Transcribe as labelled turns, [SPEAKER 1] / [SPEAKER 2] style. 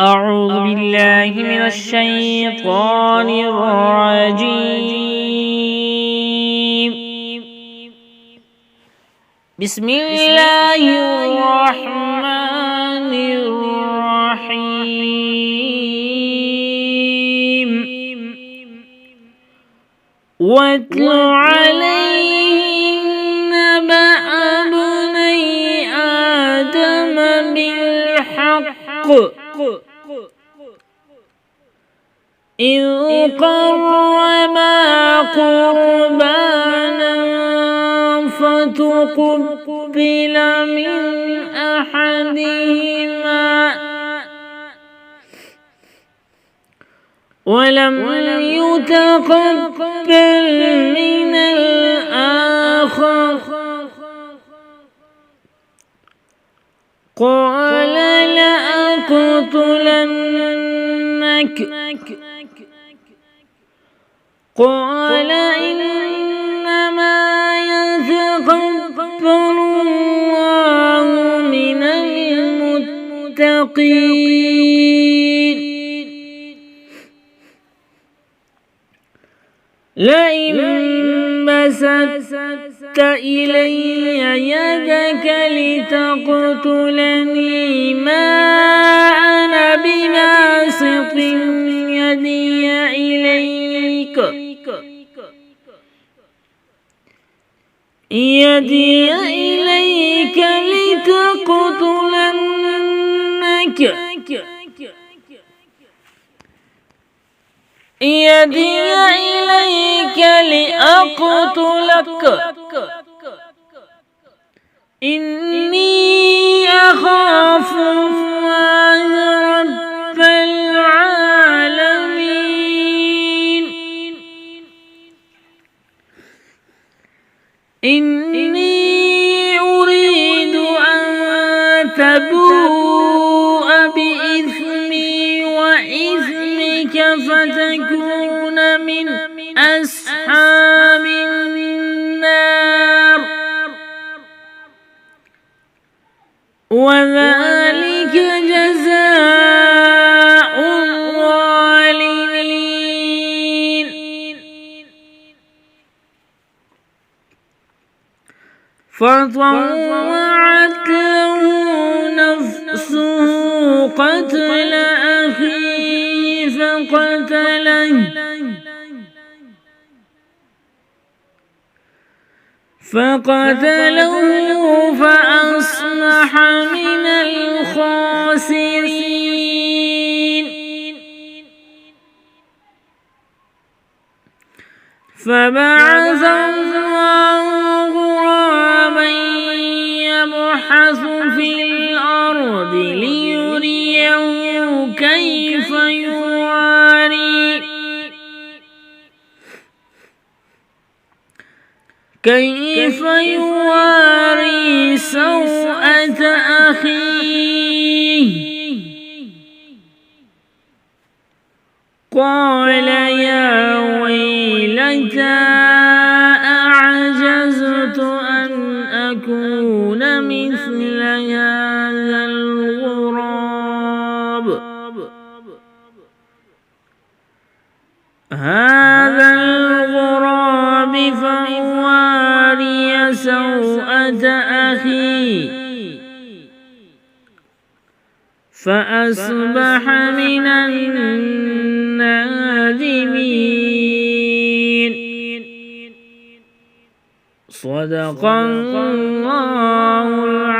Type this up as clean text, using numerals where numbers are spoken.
[SPEAKER 1] أعوذ بالله من الشيطان الرجيم. بسم الله الرحمن الرحيم. واتل عليهم نبأ ابني آدم بالحق إذ قربا قربانا فتقبل من أحدهما ولم يتقبل من الآخر قال لأقتلنك قال إنما يتقبل الله من المتقين لئن بسطت إلي يدك لتقتلني ما أنا بباسط يدي إليك لأقتلك إني أخاف الله رب العالمين إني أريد أن تبوء بإثمي وإثمك فتكون من أصحاب النار وذلك جزاء الظالمين. فطوعت له نفسه قتل أخيه فقتله فأصبح من الخاسرين. فبعث الله غرابا يبحث في الأرض ليريه كيف يواري سوءة أخيه قال يا ويلتى أعجزت أن أكون مثل هذا الغراب فواري سوءة أخي فأصبح من النادمين. صدق الله العظيم.